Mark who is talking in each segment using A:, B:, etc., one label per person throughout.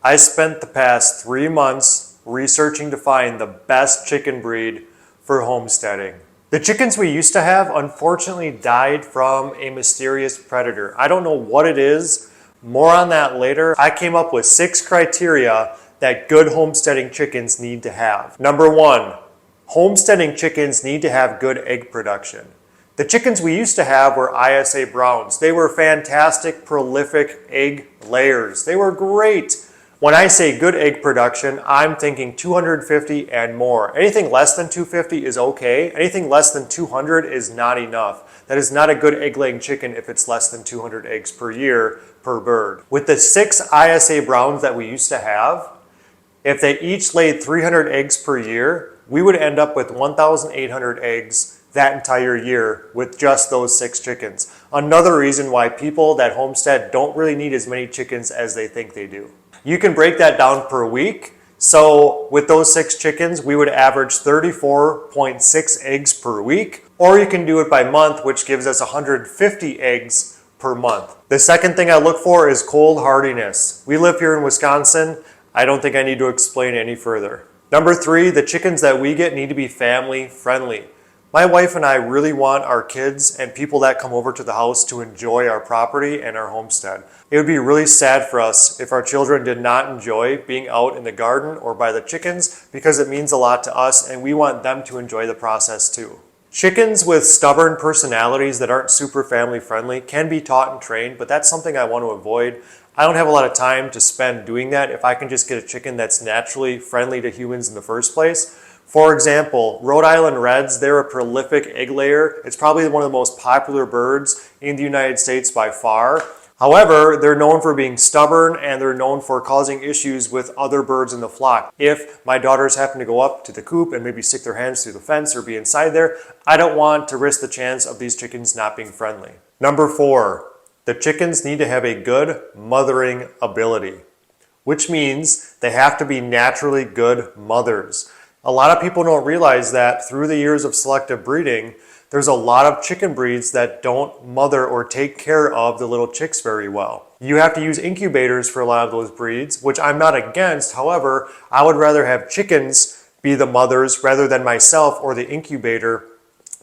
A: I spent the past 3 months researching to find the best chicken breed for homesteading. The chickens we used to have unfortunately died from a mysterious predator. I don't know what it is. More on that later. I came up with 6 criteria that good homesteading chickens need to have. Number 1, homesteading chickens need to have good egg production. The chickens we used to have were ISA Browns. They were fantastic, prolific egg layers. They were great. When I say good egg production, I'm thinking 250 and more. Anything less than 250 is okay. Anything less than 200 is not enough. That is not a good egg-laying chicken if it's less than 200 eggs per year per bird. With the 6 ISA Browns that we used to have, if they each laid 300 eggs per year, we would end up with 1,800 eggs that entire year with just those 6 chickens. Another reason why people that homestead don't really need as many chickens as they think they do. You can break that down per week. So with those 6 chickens, we would average 34.6 eggs per week, or you can do it by month, which gives us 150 eggs per month. The second thing I look for is cold hardiness. We live here in Wisconsin. I don't think I need to explain any further. Number 3, the chickens that we get need to be family friendly. My wife and I really want our kids and people that come over to the house to enjoy our property and our homestead. It would be really sad for us if our children did not enjoy being out in the garden or by the chickens, because it means a lot to us and we want them to enjoy the process too. Chickens with stubborn personalities that aren't super family friendly can be taught and trained, but that's something I want to avoid. I don't have a lot of time to spend doing that if I can just get a chicken that's naturally friendly to humans in the first place. For example, Rhode Island Reds, they're a prolific egg layer. It's probably one of the most popular birds in the United States by far. However, they're known for being stubborn and they're known for causing issues with other birds in the flock. If my daughters happen to go up to the coop and maybe stick their hands through the fence or be inside there, I don't want to risk the chance of these chickens not being friendly. Number 4, the chickens need to have a good mothering ability, which means they have to be naturally good mothers. A lot of people don't realize that through the years of selective breeding, there's a lot of chicken breeds that don't mother or take care of the little chicks very well. You have to use incubators for a lot of those breeds, which I'm not against. However, I would rather have chickens be the mothers rather than myself or the incubator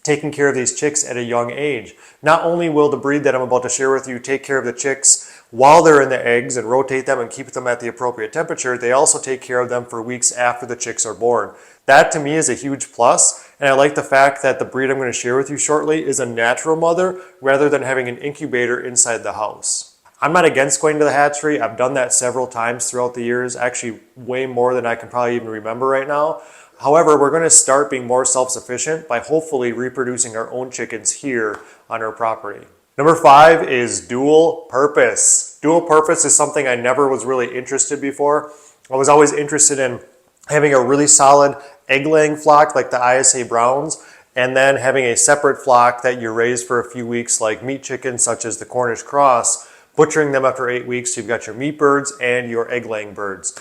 A: taking care of these chicks at a young age. Not only will the breed that I'm about to share with you take care of the chicks while they're in the eggs and rotate them and keep them at the appropriate temperature, they also take care of them for weeks after the chicks are born. That to me is a huge plus, and I like the fact that the breed I'm going to share with you shortly is a natural mother rather than having an incubator inside the house. I'm not against going to the hatchery. I've done that several times throughout the years, actually way more than I can probably even remember right now. However, we're going to start being more self-sufficient by hopefully reproducing our own chickens here on our property. Number 5 is dual purpose. Dual purpose is something I never was really interested before. I was always interested in having a really solid egg-laying flock like the ISA Browns, and then having a separate flock that you raise for a few weeks like meat chickens such as the Cornish cross, butchering them after 8 weeks so you've got your meat birds and your egg-laying birds.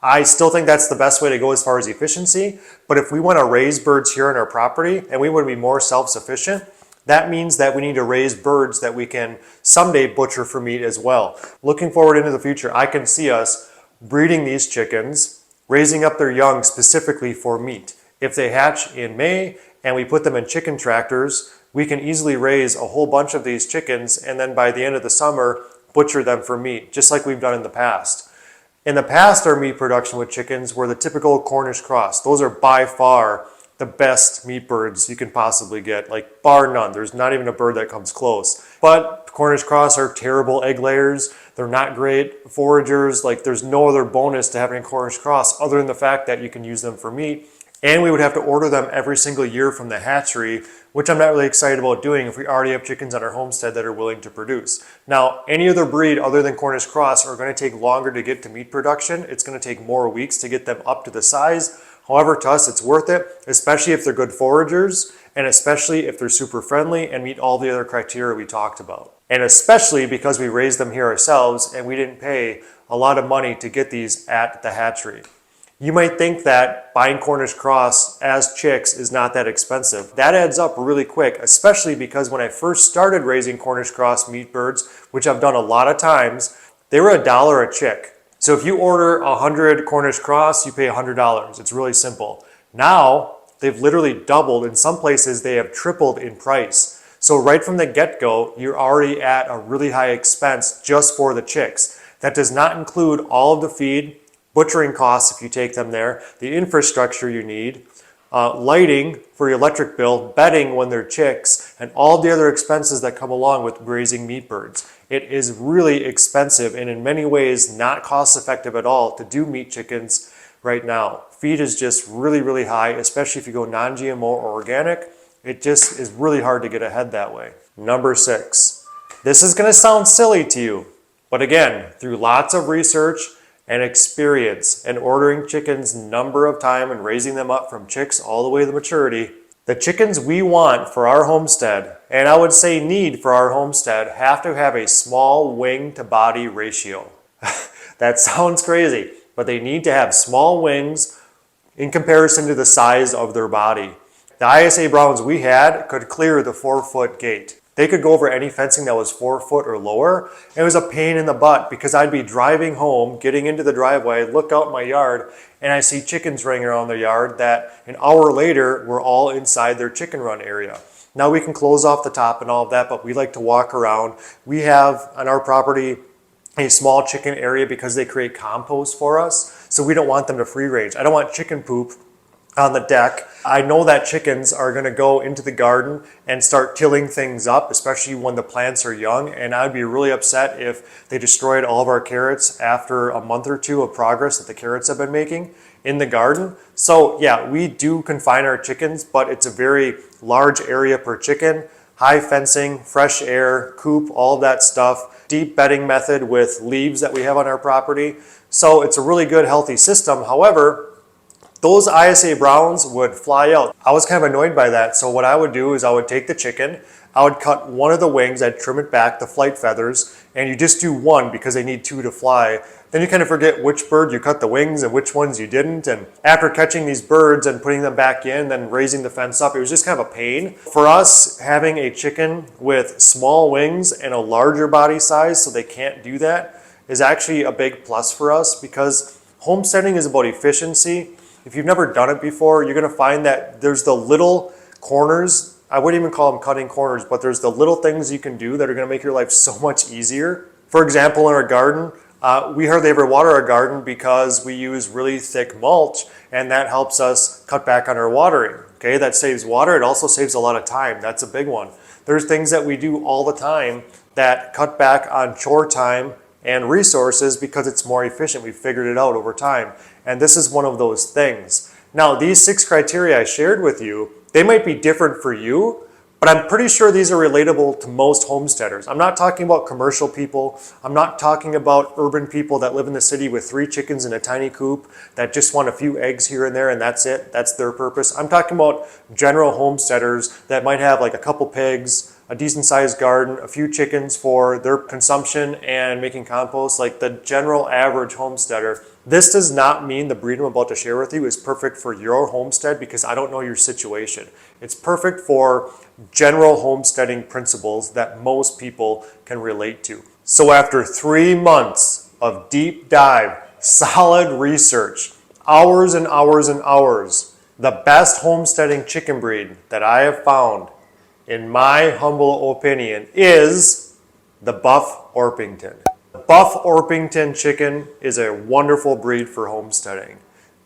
A: I still think that's the best way to go as far as efficiency, but if we want to raise birds here on our property and we want to be more self-sufficient, that means that we need to raise birds that we can someday butcher for meat as well. Looking forward into the future, I can see us breeding these chickens, raising up their young specifically for meat. If they hatch in May and we put them in chicken tractors, we can easily raise a whole bunch of these chickens and then by the end of the summer, butcher them for meat, just like we've done in the past. In the past, our meat production with chickens were the typical Cornish cross. Those are by far the best meat birds you can possibly get, like bar none. There's not even a bird that comes close. But Cornish cross are terrible egg layers. They're not great foragers. Like there's no other bonus to having a Cornish cross other than the fact that you can use them for meat. And we would have to order them every single year from the hatchery, which I'm not really excited about doing if we already have chickens on our homestead that are willing to produce. Now, any other breed other than Cornish cross are going to take longer to get to meat production. It's going to take more weeks to get them up to the size. However, to us, it's worth it, especially if they're good foragers, and especially if they're super friendly and meet all the other criteria we talked about. And especially because we raised them here ourselves and we didn't pay a lot of money to get these at the hatchery. You might think that buying Cornish cross as chicks is not that expensive. That adds up really quick, especially because when I first started raising Cornish cross meat birds, which I've done a lot of times, they were $1 a chick. So if you order 100 Cornish cross, you pay $100. It's really simple. Now, they've literally doubled. In some places, they have tripled in price. So right from the get-go, you're already at a really high expense just for the chicks. That does not include all of the feed, butchering costs if you take them there, the infrastructure you need, lighting for your electric bill, bedding when they're chicks, and all the other expenses that come along with raising meat birds. It is really expensive and in many ways not cost effective at all to do meat chickens right now. Feed is just really, really high, especially if you go non-GMO or organic. It just is really hard to get ahead that way. Number 6. This is going to sound silly to you, but again, through lots of research and experience and ordering chickens number of time and raising them up from chicks all the way to maturity, the chickens we want for our homestead, and I would say need for our homestead, have to have a small wing to body ratio. That sounds crazy, but they need to have small wings in comparison to the size of their body. The ISA Browns we had could clear the 4-foot gate. They could go over any fencing that was 4 foot or lower. It was a pain in the butt because I'd be driving home, getting into the driveway, look out my yard, and I see chickens running around the yard that an hour later were all inside their chicken run area. Now we can close off the top and all of that, but we like to walk around. We have on our property a small chicken area because they create compost for us. So we don't want them to free range. I don't want chicken poop on the deck. I know that chickens are going to go into the garden and start tilling things up, especially when the plants are young, and I'd be really upset if they destroyed all of our carrots after a month or two of progress that the carrots have been making in the garden. So yeah, we do confine our chickens, but it's a very large area per chicken, high fencing, fresh air, coop, all of that stuff, deep bedding method with leaves that we have on our property. So it's a really good, healthy system. However, those ISA Browns would fly out. I was kind of annoyed by that. So what I would do is I would take the chicken, I would cut one of the wings, I'd trim it back, the flight feathers, and you just do one because they need 2 to fly. Then you kind of forget which bird you cut the wings and which ones you didn't. And after catching these birds and putting them back in, then raising the fence up, it was just kind of a pain. For us, having a chicken with small wings and a larger body size so they can't do that is actually a big plus for us because homesteading is about efficiency. If you've never done it before, you're going to find that there's the little corners. I wouldn't even call them cutting corners, but there's the little things you can do that are going to make your life so much easier. For example, in our garden, we hardly ever water our garden because we use really thick mulch, and that helps us cut back on our watering. Okay, that saves water. It also saves a lot of time. That's a big one. There's things that we do all the time that cut back on chore time and resources because it's more efficient. We've figured it out over time. And this is one of those things. Now, these 6 criteria I shared with you, they might be different for you, but I'm pretty sure these are relatable to most homesteaders. I'm not talking about commercial people. I'm not talking about urban people that live in the city with 3 chickens in a tiny coop that just want a few eggs here and there and that's it. That's their purpose. I'm talking about general homesteaders that might have like a couple pigs, a decent sized garden, a few chickens for their consumption and making compost, like the general average homesteader. This does not mean the breed I'm about to share with you is perfect for your homestead because I don't know your situation. It's perfect for general homesteading principles that most people can relate to. So after 3 months of deep dive, solid research, hours and hours and hours, the best homesteading chicken breed that I have found, in my humble opinion, is the Buff Orpington. Buff Orpington chicken is a wonderful breed for homesteading.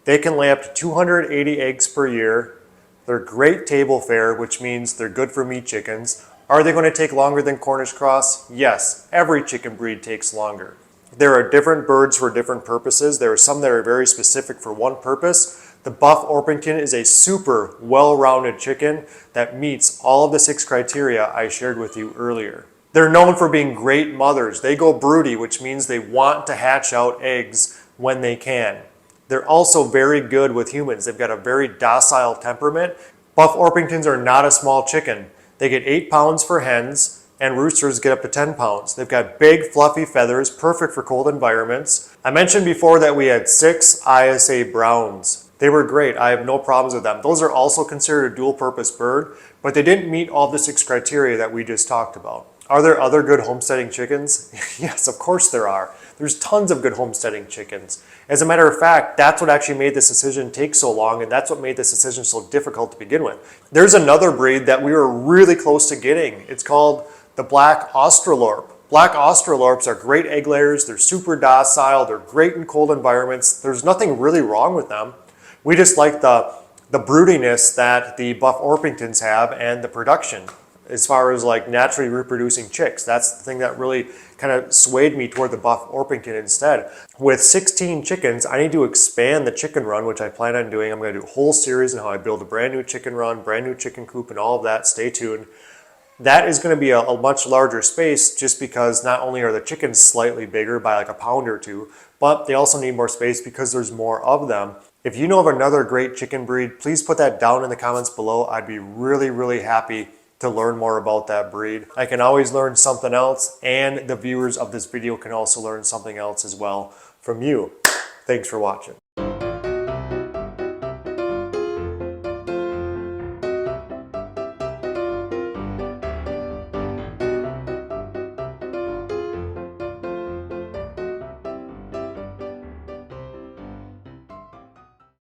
A: They can lay up to 280 eggs per year. They're great table fare, which means they're good for meat chickens. Are they going to take longer than Cornish cross? Yes, every chicken breed takes longer. There are different birds for different purposes. There are some that are very specific for one purpose. The Buff Orpington is a super well-rounded chicken that meets all of the 6 criteria I shared with you earlier. They're known for being great mothers. They go broody, which means they want to hatch out eggs when they can. They're also very good with humans. They've got a very docile temperament. Buff Orpingtons are not a small chicken. They get 8 pounds for hens, and roosters get up to 10 pounds. They've got big, fluffy feathers, perfect for cold environments. I mentioned before that we had 6 ISA Browns. They were great. I have no problems with them. Those are also considered a dual-purpose bird, but they didn't meet all the 6 criteria that we just talked about. Are there other good homesteading chickens? Yes, of course there are. There's tons of good homesteading chickens. As a matter of fact, that's what actually made this decision take so long, and that's what made this decision so difficult to begin with. There's another breed that we were really close to getting. It's called the Black Australorp. Black Australorps are great egg layers. They're super docile. They're great in cold environments. There's nothing really wrong with them. We just like the broodiness that the Buff Orpingtons have and the production as far as like naturally reproducing chicks. That's the thing that really kind of swayed me toward the Buff Orpington instead. With 16 chickens, I need to expand the chicken run, which I plan on doing. I'm going to do a whole series on how I build a brand new chicken run, brand new chicken coop, and all of that. Stay tuned. That is going to be a much larger space just because not only are the chickens slightly bigger by like a pound or two, but they also need more space because there's more of them. If you know of another great chicken breed, please put that down in the comments below. I'd be really, really happy to learn more about that breed. I can always learn something else, and the viewers of this video can also learn something else as well from you. Thanks for watching.